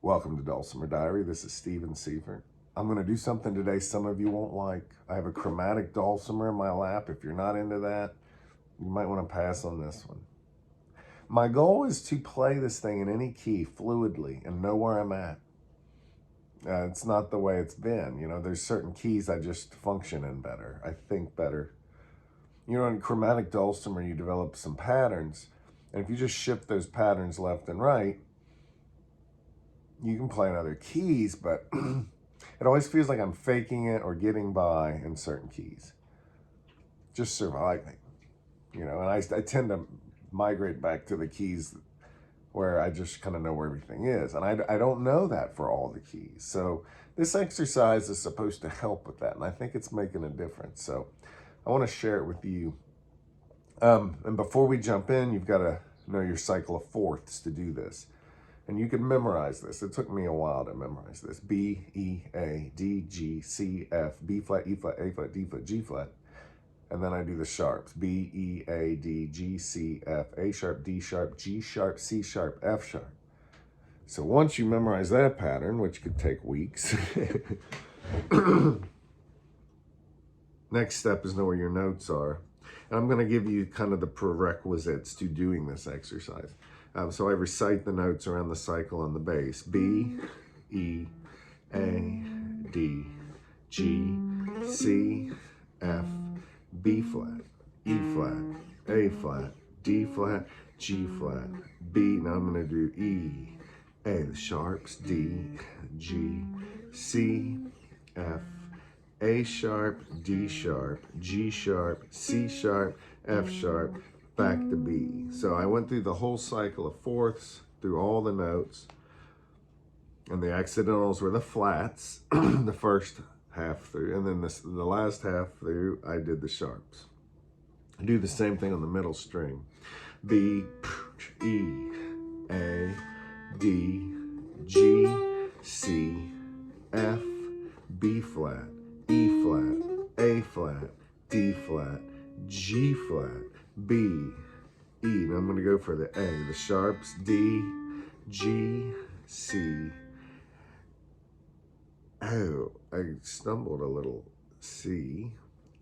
Welcome to Dulcimer Diary. This is Seifert. I'm going to do something today some of you won't like. I have a chromatic dulcimer in my lap. If you're not into that, you might want to pass on this one. My goal is to play this thing in any key fluidly and know where I'm at. It's not the way it's been. You know, there's certain keys I just function in better. I think better. You know, in chromatic dulcimer, you develop some patterns. And if you just shift those patterns left and right, you can play in other keys, but it always feels like I'm faking it or getting by in certain keys. Just surviving, you know, and I tend to migrate back to the keys where I just kind of know where everything is. And I don't know that for all the keys. So this exercise is supposed to help with that. And I think it's making a difference. So I want to share it with you. And before we jump in, you've got to know your cycle of fourths to do this. And you can memorize this. It took me a while to memorize this. B, E, A, D, G, C, F, B flat, E flat, A flat, D flat, G flat. And then I do the sharps. B, E, A, D, G, C, F, A sharp, D sharp, G sharp, C sharp, F sharp. So once you memorize that pattern, which could take weeks, next step is know where your notes are. And I'm going to give you kind of the prerequisites to doing this exercise. So I recite the notes around the cycle on the bass. B, E, A, D, G, C, F, B flat, E flat, A flat, D flat, G flat, B. Now I'm going to do E, A, the sharps, D, G, C, F, A sharp, D sharp, G sharp, C sharp, F sharp, back to B. So I went through the whole cycle of fourths, through all the notes, and the accidentals were the flats, the first half through, and then the last half through, I did the sharps. I do the same thing on the middle string. B, E, A, D, G, C, F, B flat, E flat, A flat, D flat, G flat, B, E. Now I'm going to go for the A. The sharps, D, G, C. Oh, I stumbled a little. C,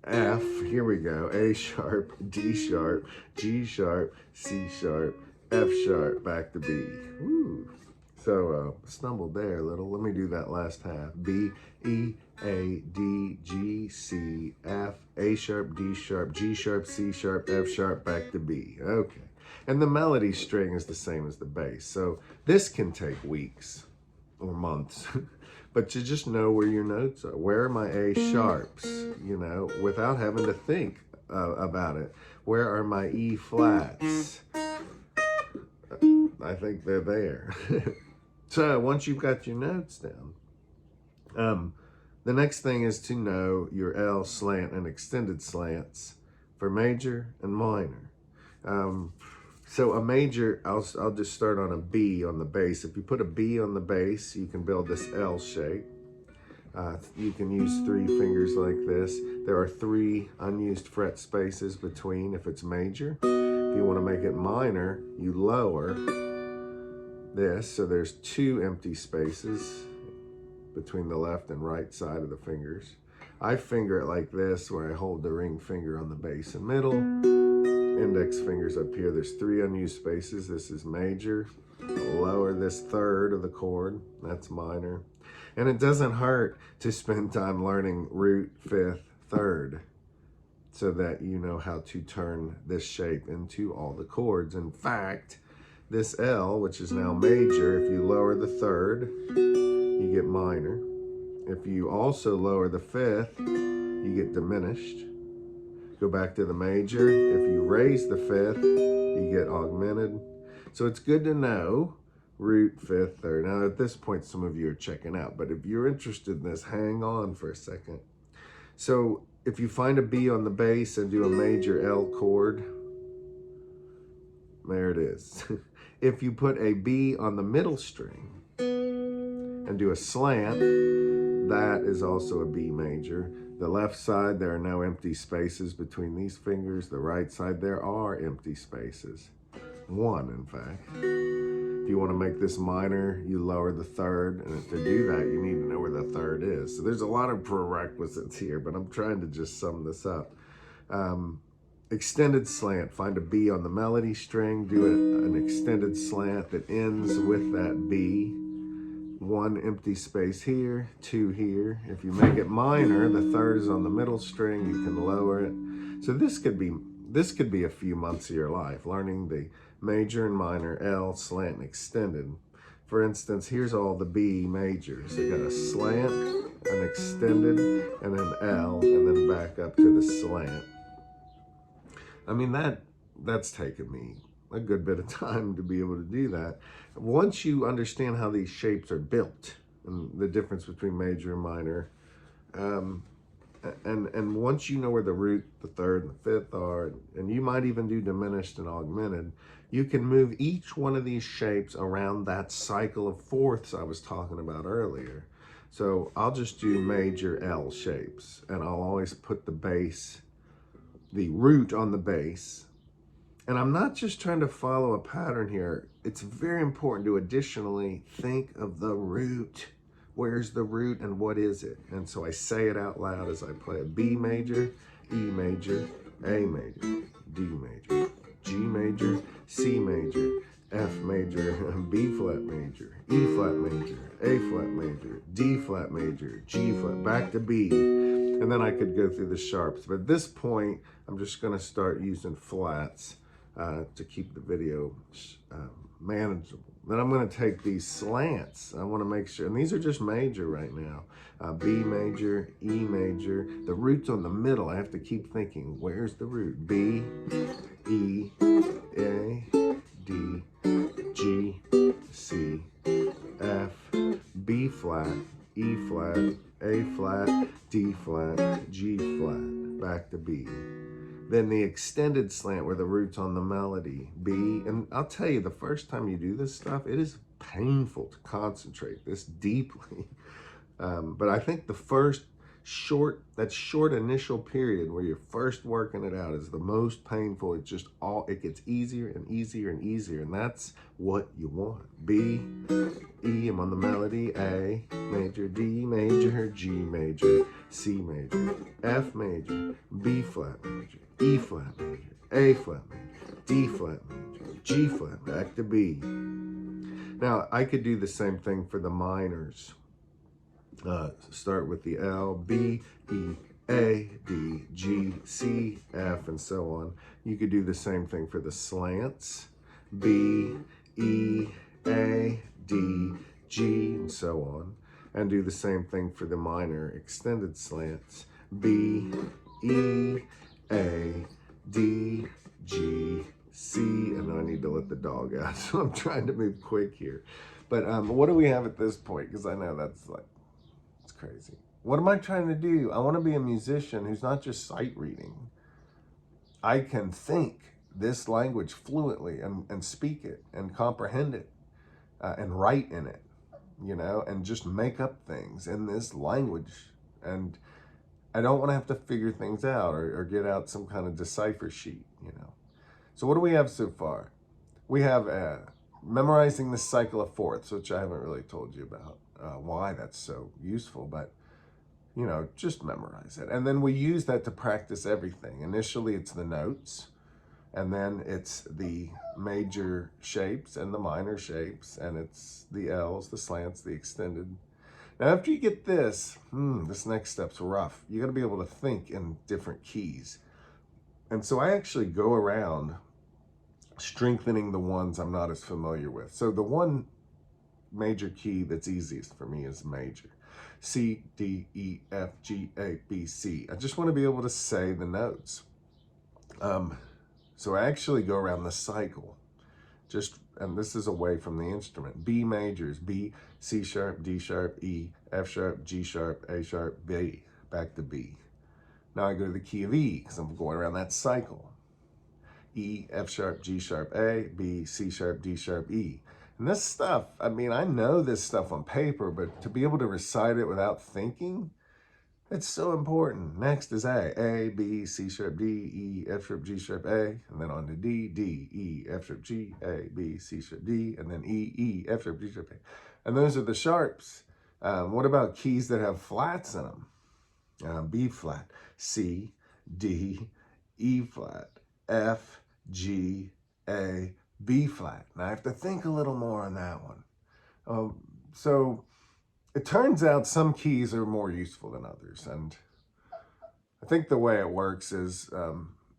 F. Here we go. A sharp, D sharp, G sharp, C sharp, F sharp, back to B. Woo. So stumbled there a little. Let me do that last half. B, E, A, D, G, C, F, A sharp, D sharp, G sharp, C sharp, F sharp, back to B. Okay. And the melody string is the same as the bass. So this can take weeks or months. But you just know where your notes are. Where are my A sharps? You know, without having to think about it. Where are my E flats? I think they're there. So once you've got your notes down, the next thing is to know your L slant and extended slants for major and minor. So a major, I'll just start on a B on the bass. If you put a B on the bass, you can build this L shape. You can use 3 fingers like this. There are 3 unused fret spaces between if it's major. If you want to make it minor, you lower this, so there's 2 empty spaces between the left and right side of the fingers. I finger it like this, where I hold the ring finger on the bass and middle, index fingers up here. There's 3 unused spaces. This is major. I'll lower this third of the chord, that's minor. And it doesn't hurt to spend time learning root, fifth, third, so that you know how to turn this shape into all the chords. In fact, this L, which is now major, if you lower the third, you get minor. If you also lower the fifth, you get diminished. Go back to the major. If you raise the fifth, you get augmented. So it's good to know root, fifth, third. Now at this point, some of you are checking out, but if you're interested in this, hang on for a second. So if you find a B on the bass and do a major L chord, there it is. If you put a B on the middle string and do a slant, that is also a B major. The left side, there are no empty spaces between these fingers. The right side, there are empty spaces. 1, in fact. If you want to make this minor, you lower the third, and to do that, you need to know where the third is. So there's a lot of prerequisites here, but I'm trying to just sum this up. Extended slant, find a B on the melody string, do an extended slant that ends with that B. 1 empty space here, 2 here. If you make it minor, the third is on the middle string, you can lower it. So this could be a few months of your life, learning the major and minor, L, slant, and extended. For instance, here's all the B majors. They got a slant, an extended, and an L, and then back up to the slant. I mean, that's taken me a good bit of time to be able to do that. Once you understand how these shapes are built and the difference between major and minor, and once you know where the root, the third, and the fifth are, and you might even do diminished and augmented, you can move each one of these shapes around that cycle of fourths I was talking about earlier. So I'll just do major L shapes, and I'll always put the bass, the root on the bass. And I'm not just trying to follow a pattern here. It's very important to additionally think of the root. Where's the root and what is it? And so I say it out loud as I play a B major, E major, A major, D major, G major, C major, F major, B flat major, E flat major, A flat major, D flat major, G flat, back to B. And then I could go through the sharps. But at this point, I'm just gonna start using flats to keep the video manageable. Then I'm gonna take these slants. I wanna make sure, and these are just major right now. B major, E major. The root's on the middle. I have to keep thinking, where's the root? B, E, A, D, G, C, F, B flat, E flat, A flat, D flat, G flat, back to B. Then the extended slant where the root's on the melody, B. And I'll tell you, the first time you do this stuff, it is painful to concentrate this deeply. But I think the first short initial period where you're first working it out is the most painful. It gets easier and easier and easier. And that's what you want. B, E, I'm on the melody, A major, D major, G major, C major, F major, B flat major, E flat major, A flat major, D flat major, G flat, back to B. Now, I could do the same thing for the minors. Start with the L, B, E, A, D, G, C, F, and so on. You could do the same thing for the slants, B, E, A, D, G, and so on. And do the same thing for the minor extended slants, B, E, A, D, G, C, and I need to let the dog out, so I'm trying to move quick here. But what do we have at this point? Because I know that's like, it's crazy. What am I trying to do? I want to be a musician who's not just sight reading. I can think this language fluently and speak it and comprehend it and write in it, you know, and just make up things in this language. And I don't want to have to figure things out or get out some kind of decipher sheet, you know. So what do we have so far? We have memorizing the cycle of fourths, which I haven't really told you about why that's so useful, but you know, just memorize it. And then we use that to practice everything. Initially, it's the notes, and then it's the major shapes and the minor shapes, and it's the L's, the slants, the extended. Now, after you get this, this next step's rough. You got to be able to think in different keys. And so I actually go around strengthening the ones I'm not as familiar with. So the one major key that's easiest for me is major. C, D, E, F, G, A, B, C. I just want to be able to say the notes. So I actually go around the cycle. And this is away from the instrument. B majors, B, C sharp, D sharp, E, F sharp, G sharp, A sharp, B, back to B. Now I go to the key of E, because I'm going around that cycle. E, F sharp, G sharp, A, B, C sharp, D sharp, E. And this stuff, I mean, I know this stuff on paper, but to be able to recite it without thinking, It's so important. Next is A, B, C sharp, D, E, F sharp, G sharp, A, and then on to D, D, E, F sharp, G, A, B, C sharp, D, and then E, E, F sharp, G sharp, A. And those are the sharps. What about keys that have flats in them? B flat, C, D, E flat, F, G, A, B flat. Now I have to think a little more on that one. So it turns out some keys are more useful than others, and I think the way it works is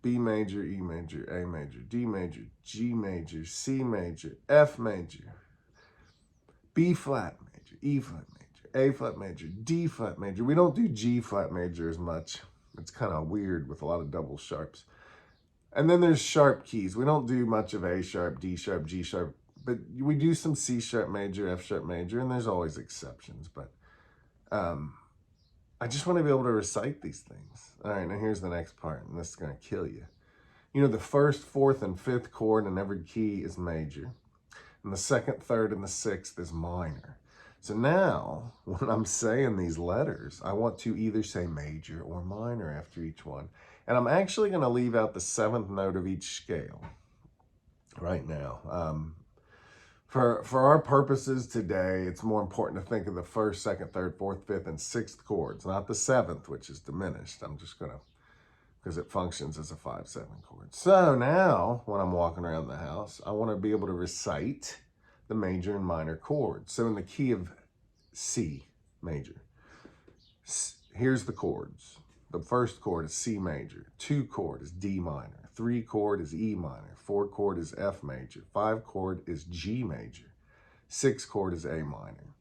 B major, E major, A major, D major, G major, C major, F major, B flat major, E flat major, A flat major, D flat major. We don't do G flat major as much. It's kind of weird with a lot of double sharps. And then there's sharp keys. We don't do much of A sharp, D sharp, G sharp, but we do some C sharp major, F sharp major, and there's always exceptions. But I just want to be able to recite these things. All right, now here's the next part, and this is going to kill you. You know, the first, fourth, and fifth chord in every key is major, and the second, third, and the sixth is minor. So now, when I'm saying these letters, I want to either say major or minor after each one. And I'm actually going to leave out the seventh note of each scale right now. For our purposes today, it's more important to think of the first, second, third, fourth, fifth, and sixth chords, not the seventh, which is diminished. I'm just going to, because it functions as a 5/7 chord. So now, when I'm walking around the house, I want to be able to recite the major and minor chords. So in the key of C major, here's the chords. The first chord is C major, 2 chord is D minor, 3 chord is E minor, 4 chord is F major, 5 chord is G major, 6 chord is A minor.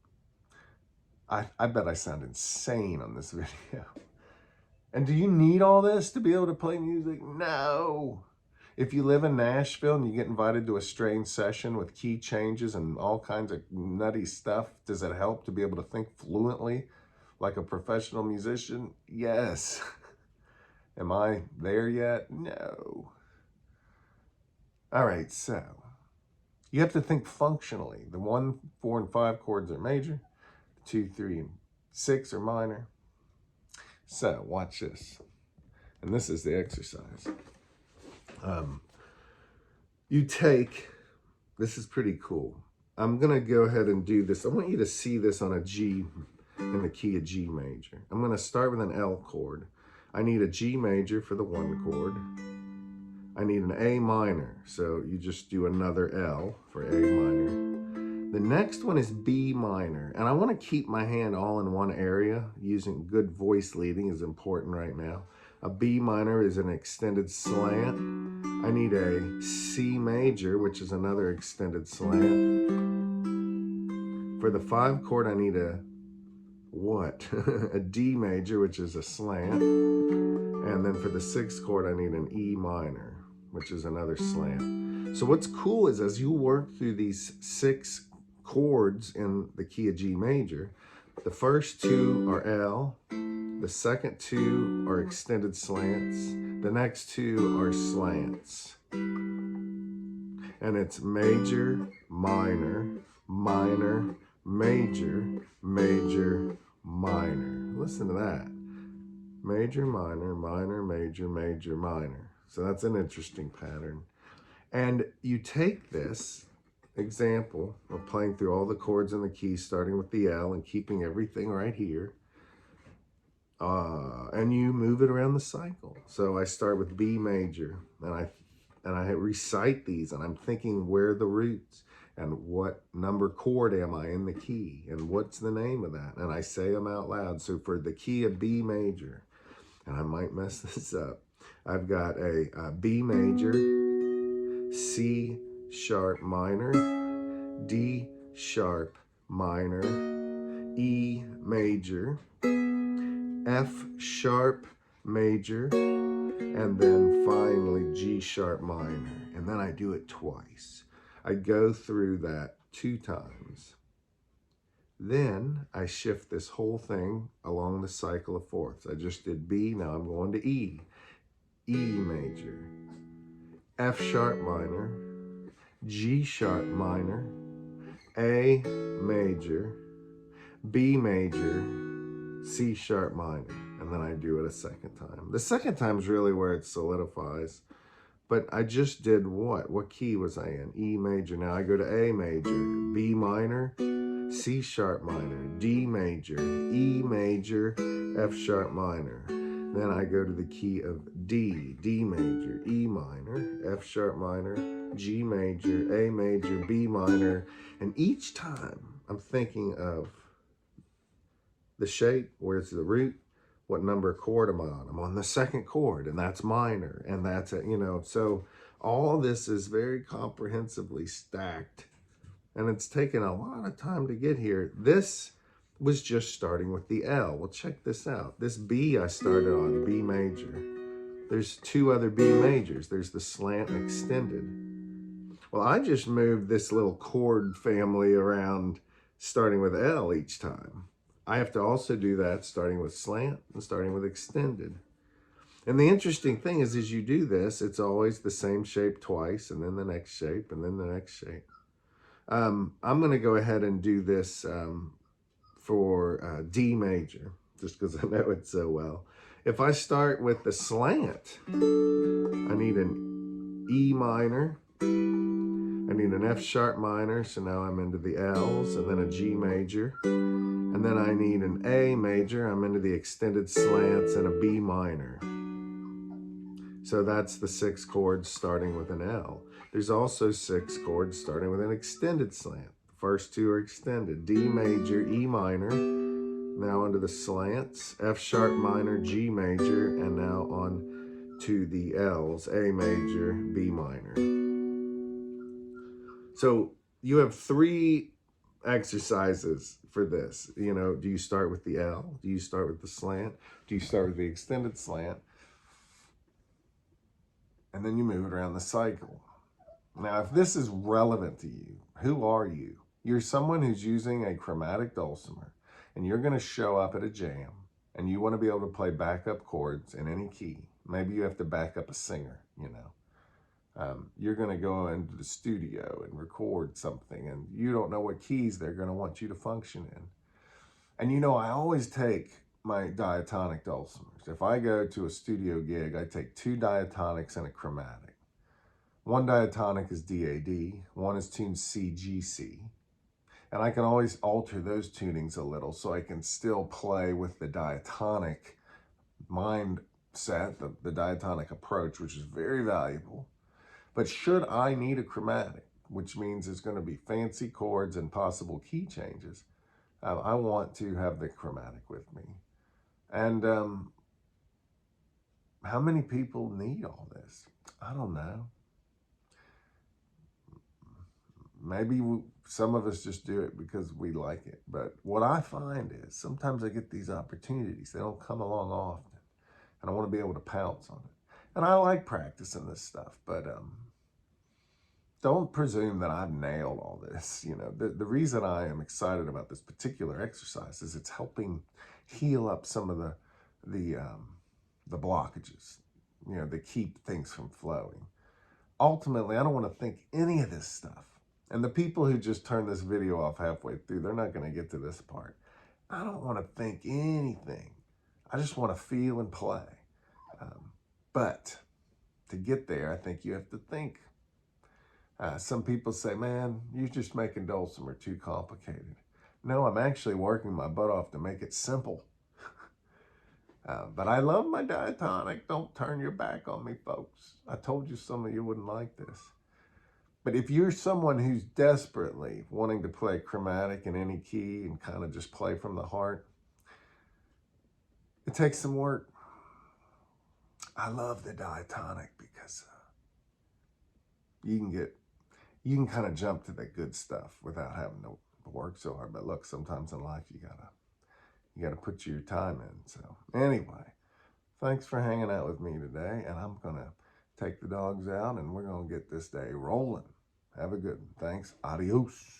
I bet I sound insane on this video. And do you need all this to be able to play music? No. If you live in Nashville and you get invited to a strange session with key changes and all kinds of nutty stuff, does it help to be able to think fluently like a professional musician? Yes. Am I there yet? No. All right, so you have to think functionally. The 1, 4, and 5 chords are major. 2, 3, and 6 are minor. So watch this. And this is the exercise. You take, this is pretty cool. I'm going to go ahead and do this. I want you to see this on a G, in the key of G major. I'm going to start with an L chord. I need a G major for the 1 chord. I need an A minor, so you just do another L for A minor. The next one is B minor, and I want to keep my hand all in one area. Using good voice leading is important right now. A B minor is an extended slant. I need a C major, which is another extended slant. For the 5 chord, I need a what? A D major, which is a slant. And then for the 6th chord, I need an E minor, which is another slant. So what's cool is as you work through these 6 chords in the key of G major, the first 2 are L, the second 2 are extended slants, the next 2 are slants. And it's major, minor, minor, major, major, minor. Listen to that. Major, minor, minor, major, major, minor. So that's an interesting pattern. And you take this example of playing through all the chords in the key, starting with the L and keeping everything right here. And you move it around the cycle. So I start with B major, and I recite these, and I'm thinking where are the roots, and what number chord am I in the key, and what's the name of that, and I say them out loud. So for the key of B major, and I might mess this up, I've got a B major, C sharp minor, D sharp minor, E major, F sharp major, and then finally G sharp minor. And then I do it twice. I go through that 2 times. Then I shift this whole thing along the cycle of fourths. I just did B, now I'm going to E. E major, F sharp minor, G sharp minor, A major, B major, C sharp minor. and then I do it a second time. The second time is really where it solidifies. But I just did what? What key was I in? E major. Now I go to A major, B minor, C sharp minor, D major, E major, F sharp minor. Then I go to the key of D, D major, E minor, F sharp minor, G major, A major, B minor. And each time I'm thinking of the shape, where's the root, what number chord am I on? I'm on the second chord, and that's minor, and that's it, you know. So all this is very comprehensively stacked, and it's taken a lot of time to get here. This was just starting with the L. Well, check this out. This B I started on, B major. There's two other B majors. There's the slant and extended. Well, I just moved this little chord family around starting with L each time. I have to also do that starting with slant and starting with extended. And the interesting thing is, as you do this, it's always the same shape twice, and then the next shape, and then the next shape. I'm going to go ahead and do this for D major, just because I know it so well. If I start with the slant, I need an E minor, I need an F sharp minor, so now I'm into the L's, and then a G major, and then I need an A major, I'm into the extended slants, and a B minor. So that's the 6 chords starting with an L. There's also 6 chords starting with an extended slant. The first 2 are extended. D major, E minor, now onto the slants, F sharp minor, G major, and now on to the L's, A major, B minor. So you have 3 exercises for this. You know, do you start with the L? Do you start with the slant? Do you start with the extended slant? And then you move it around the cycle. Now, if this is relevant to you, who are you? You're someone who's using a chromatic dulcimer, and you're going to show up at a jam, and you want to be able to play backup chords in any key. Maybe you have to back up a singer, you know. You're going to go into the studio and record something, and you don't know what keys they're going to want you to function in. And you know, I always take my diatonic dulcimers. If I go to a studio gig, I take 2 diatonics and a chromatic. One diatonic is DAD, one is tuned CGC. And I can always alter those tunings a little so I can still play with the diatonic mindset, the diatonic approach, which is very valuable. But should I need a chromatic, which means it's going to be fancy chords and possible key changes, I want to have the chromatic with me. And how many people need all this? I don't know. Maybe some of us just do it because we like it. But what I find is sometimes I get these opportunities. They don't come along often. And I want to be able to pounce on it. And I like practicing this stuff, but don't presume that I've nailed all this. You know, the reason I am excited about this particular exercise is it's helping heal up some of the blockages, you know, that keep things from flowing. Ultimately, I don't want to think any of this stuff. And the people who just turn this video off halfway through, they're not going to get to this part. I don't want to think anything. I just want to feel and play. But to get there, I think you have to think. Some people say, man, you're just making dulcimer too complicated. No, I'm actually working my butt off to make it simple. But I love my diatonic. Don't turn your back on me, folks. I told you some of you wouldn't like this. But if you're someone who's desperately wanting to play chromatic in any key and kind of just play from the heart, it takes some work. I love the diatonic because you can kind of jump to the good stuff without having to work so hard. But look, sometimes in life you gotta put your time in. So anyway, thanks for hanging out with me today, and I'm gonna take the dogs out and we're gonna get this day rolling. Have a good one. Thanks. Adios.